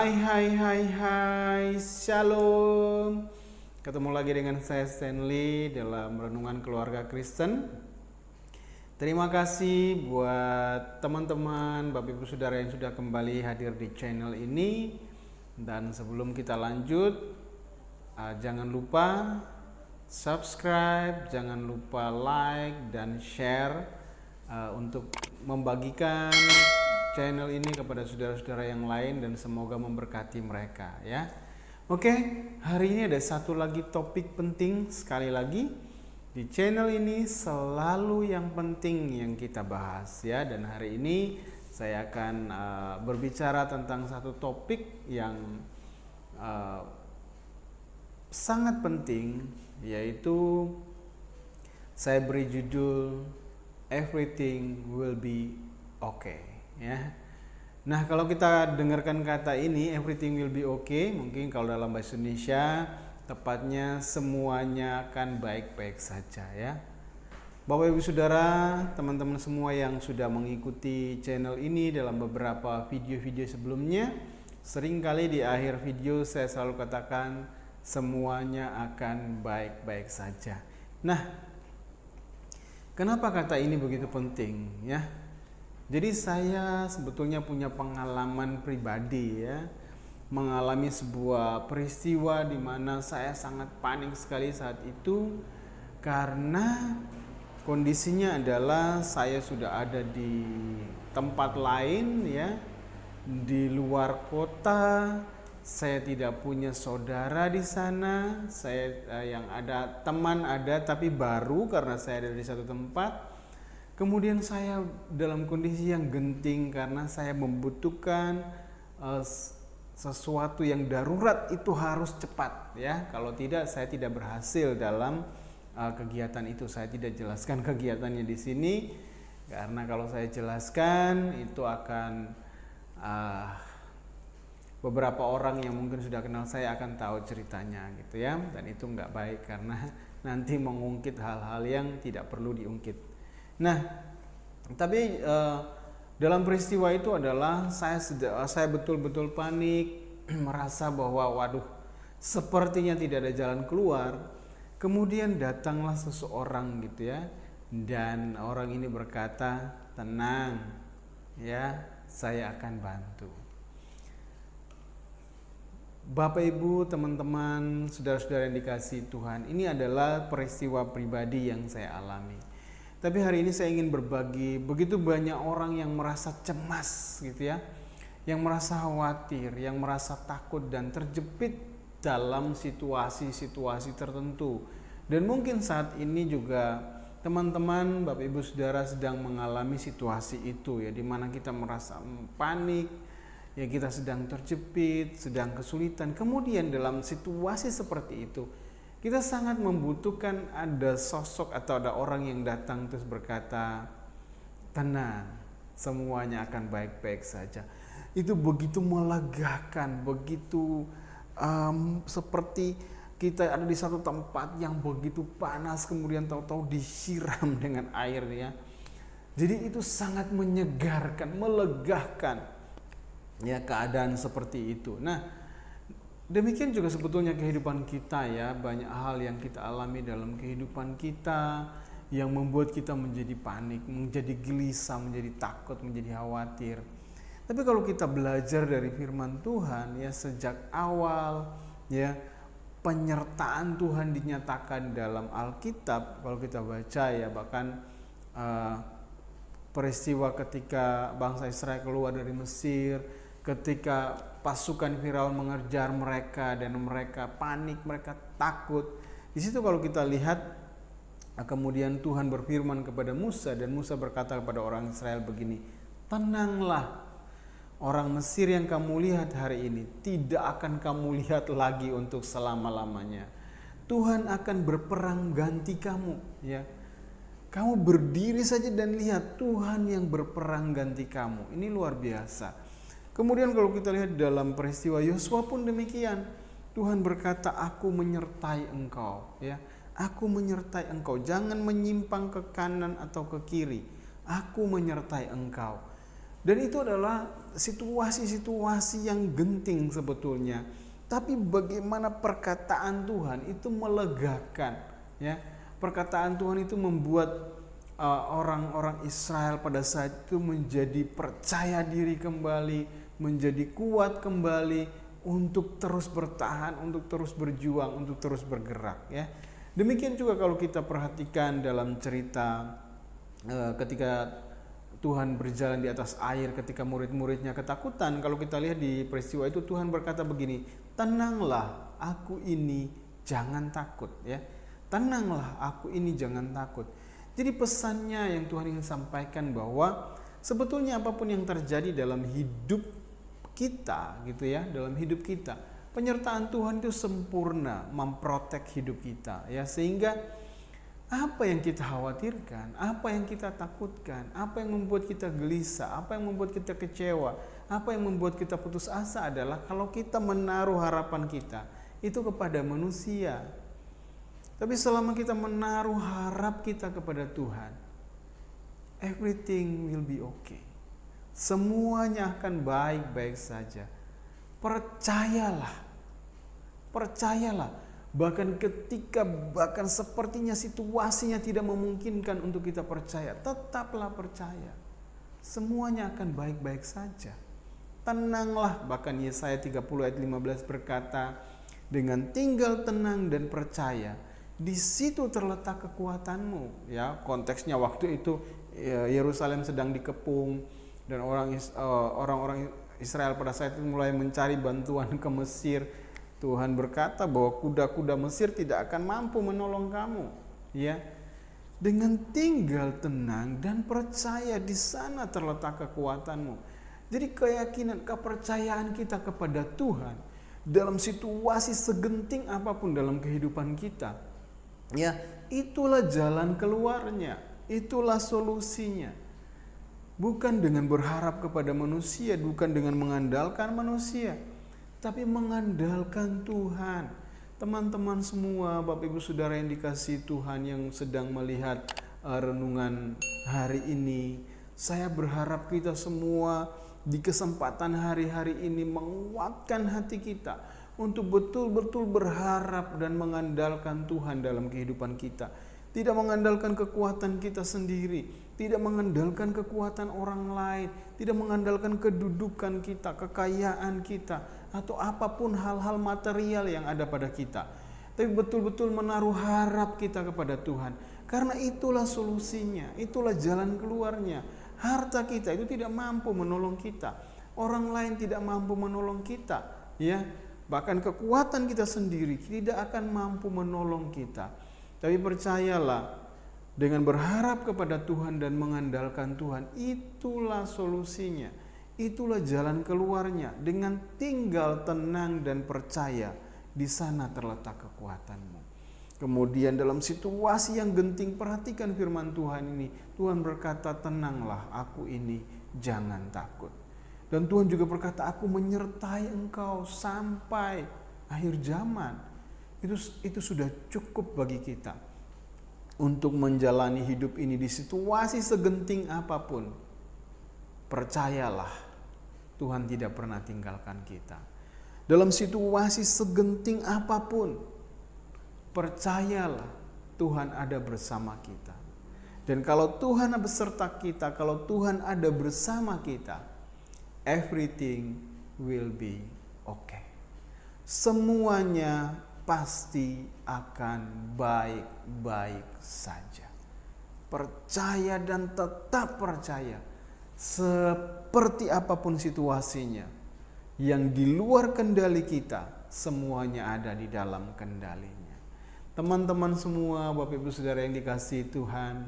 Hai, Shalom. Ketemu lagi dengan saya Stanley dalam Renungan Keluarga Kristen. Terima kasih buat teman-teman, Bapak Ibu Saudara yang sudah kembali hadir di channel ini. Dan sebelum kita lanjut, jangan lupa subscribe, jangan lupa like dan share untuk membagikan channel ini kepada saudara-saudara yang lain dan semoga memberkati mereka ya. Oke, hari ini ada satu lagi topik penting. Sekali lagi di channel ini selalu yang penting yang kita bahas ya. Dan hari ini saya akan berbicara tentang satu topik yang sangat penting, yaitu saya beri judul Everything Will Be Okay ya. Nah, kalau kita dengarkan kata ini everything will be okay, mungkin kalau dalam bahasa Indonesia tepatnya semuanya akan baik-baik saja ya. Bapak Ibu Saudara, teman-teman semua yang sudah mengikuti channel ini dalam beberapa video-video sebelumnya, seringkali di akhir video saya selalu katakan semuanya akan baik-baik saja. Nah, kenapa kata ini begitu penting ya? Jadi saya sebetulnya punya pengalaman pribadi ya, mengalami sebuah peristiwa di mana saya sangat panik sekali saat itu karena kondisinya adalah saya sudah ada di tempat lain ya, di luar kota. Saya tidak punya saudara di sana, saya yang ada teman ada tapi baru karena saya ada di satu tempat. Kemudian saya dalam kondisi yang genting karena saya membutuhkan sesuatu yang darurat, itu harus cepat ya. Kalau tidak saya tidak berhasil dalam kegiatan itu. Saya tidak jelaskan kegiatannya di sini karena kalau saya jelaskan itu akan beberapa orang yang mungkin sudah kenal saya akan tahu ceritanya gitu ya. Dan itu nggak baik karena nanti mengungkit hal-hal yang tidak perlu diungkit. Nah, tapi dalam peristiwa itu adalah saya betul-betul panik, merasa bahwa waduh, sepertinya tidak ada jalan keluar. Kemudian datanglah seseorang gitu ya, dan orang ini berkata, tenang ya, saya akan bantu. Bapak Ibu, teman-teman, saudara-saudara yang dikasihi Tuhan, ini adalah peristiwa pribadi yang saya alami. Tapi hari ini saya ingin berbagi, begitu banyak orang yang merasa cemas gitu ya, yang merasa khawatir, yang merasa takut dan terjepit dalam situasi-situasi tertentu. Dan mungkin saat ini juga teman-teman, Bapak Ibu Saudara sedang mengalami situasi itu ya, di mana kita merasa panik, ya kita sedang terjepit, sedang kesulitan. Kemudian dalam situasi seperti itu, kita sangat membutuhkan ada sosok atau ada orang yang datang terus berkata, tenang, semuanya akan baik-baik saja. Itu begitu melegakan, begitu seperti kita ada di satu tempat yang begitu panas, kemudian tahu-tahu disiram dengan air ya. Jadi itu sangat menyegarkan, melegakan ya keadaan seperti itu. Nah, demikian juga sebetulnya kehidupan kita ya, banyak hal yang kita alami dalam kehidupan kita yang membuat kita menjadi panik, menjadi gelisah, menjadi takut, menjadi khawatir. Tapi kalau kita belajar dari firman Tuhan ya, sejak awal ya, penyertaan Tuhan dinyatakan dalam Alkitab. Kalau kita baca ya, bahkan peristiwa ketika bangsa Israel keluar dari Mesir, ketika pasukan Firaun mengejar mereka dan mereka panik, mereka takut. Di situ kalau kita lihat, kemudian Tuhan berfirman kepada Musa dan Musa berkata kepada orang Israel begini, tenanglah, orang Mesir yang kamu lihat hari ini tidak akan kamu lihat lagi untuk selama-lamanya. Tuhan akan berperang ganti kamu ya. Kamu berdiri saja dan lihat Tuhan yang berperang ganti kamu. Ini luar biasa. Kemudian kalau kita lihat dalam peristiwa Yosua pun demikian. Tuhan berkata, aku menyertai engkau ya. Aku menyertai engkau, jangan menyimpang ke kanan atau ke kiri. Aku menyertai engkau. Dan itu adalah situasi-situasi yang genting sebetulnya. Tapi bagaimana perkataan Tuhan itu melegakan, ya. Perkataan Tuhan itu membuat orang-orang Israel pada saat itu menjadi percaya diri kembali, menjadi kuat kembali untuk terus bertahan, untuk terus berjuang, untuk terus bergerak, ya. Demikian juga kalau kita perhatikan dalam cerita ketika Tuhan berjalan di atas air ketika murid-muridnya ketakutan. Kalau kita lihat di peristiwa itu, Tuhan berkata begini, tenanglah, aku ini, jangan takut, ya. Tenanglah, aku ini, jangan takut. Jadi pesannya yang Tuhan ingin sampaikan bahwa sebetulnya apapun yang terjadi dalam hidup kita, gitu ya, dalam hidup kita, penyertaan Tuhan itu sempurna memprotek hidup kita, ya, sehingga apa yang kita khawatirkan, apa yang kita takutkan, apa yang membuat kita gelisah, apa yang membuat kita kecewa, apa yang membuat kita putus asa adalah kalau kita menaruh harapan kita itu kepada manusia. Tapi selama kita menaruh harap kita kepada Tuhan, everything will be okay. Semuanya akan baik-baik saja. Percayalah. Percayalah. Bahkan sepertinya situasinya tidak memungkinkan untuk kita percaya, tetaplah percaya. Semuanya akan baik-baik saja. Tenanglah, bahkan Yesaya 30 ayat 15 berkata, dengan tinggal tenang dan percaya, di situ terletak kekuatanmu. Ya, konteksnya waktu itu Yerusalem sedang dikepung dan orang-orang Israel pada saat itu mulai mencari bantuan ke Mesir. Tuhan berkata bahwa kuda-kuda Mesir tidak akan mampu menolong kamu, ya. Dengan tinggal tenang dan percaya, di sana terletak kekuatanmu. Jadi keyakinan, kepercayaan kita kepada Tuhan dalam situasi segenting apapun dalam kehidupan kita, ya, itulah jalan keluarnya, itulah solusinya. Bukan dengan berharap kepada manusia, bukan dengan mengandalkan manusia, tapi mengandalkan Tuhan. Teman-teman semua, Bapak Ibu Saudara yang dikasihi Tuhan yang sedang melihat renungan hari ini, saya berharap kita semua di kesempatan hari-hari ini menguatkan hati kita untuk betul-betul berharap dan mengandalkan Tuhan dalam kehidupan kita. Tidak mengandalkan kekuatan kita sendiri, tidak mengandalkan kekuatan orang lain, tidak mengandalkan kedudukan kita, kekayaan kita, atau apapun hal-hal material yang ada pada kita. Tapi betul-betul menaruh harap kita kepada Tuhan. Karena itulah solusinya, itulah jalan keluarnya. Harta kita itu tidak mampu menolong kita. Orang lain tidak mampu menolong kita, ya. Bahkan kekuatan kita sendiri tidak akan mampu menolong kita. Tapi percayalah, dengan berharap kepada Tuhan dan mengandalkan Tuhan, itulah solusinya, itulah jalan keluarnya. Dengan tinggal tenang dan percaya, di sana terletak kekuatanmu. Kemudian dalam situasi yang genting, perhatikan firman Tuhan ini. Tuhan berkata, tenanglah, aku ini, jangan takut. Dan Tuhan juga berkata, aku menyertai engkau sampai akhir zaman. Itu sudah cukup bagi kita untuk menjalani hidup ini di situasi segenting apapun. Percayalah, Tuhan tidak pernah tinggalkan kita. Dalam situasi segenting apapun, percayalah, Tuhan ada bersama kita. Dan kalau Tuhan beserta kita, kalau Tuhan ada bersama kita, everything will be okay. Semuanya pasti akan baik-baik saja. Percaya dan tetap percaya. Seperti apapun situasinya, yang di luar kendali kita, semuanya ada di dalam kendalinya. Teman-teman semua, Bapak Ibu Saudara yang dikasihi Tuhan,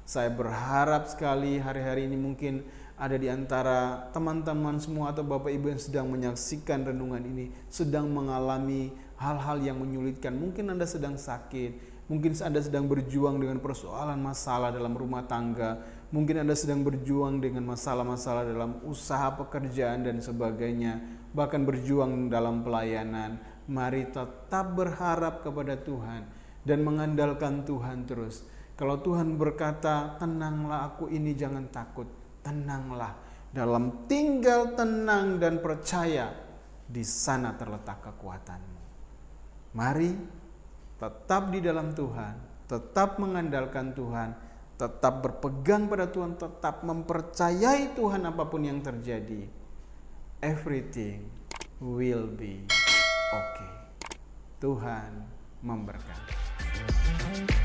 saya berharap sekali hari-hari ini mungkin ada di antara teman-teman semua atau Bapak Ibu yang sedang menyaksikan renungan ini sedang mengalami hal-hal yang menyulitkan. Mungkin Anda sedang sakit, mungkin Anda sedang berjuang dengan persoalan masalah dalam rumah tangga, mungkin Anda sedang berjuang dengan masalah-masalah dalam usaha pekerjaan dan sebagainya, bahkan berjuang dalam pelayanan. Mari tetap berharap kepada Tuhan dan mengandalkan Tuhan terus. Kalau Tuhan berkata, tenanglah, aku ini, jangan takut. Tenanglah, dalam tinggal tenang dan percaya, di sana terletak kekuatanmu. Mari tetap di dalam Tuhan, tetap mengandalkan Tuhan, tetap berpegang pada Tuhan, tetap mempercayai Tuhan apapun yang terjadi. Everything will be okay. Tuhan memberkati.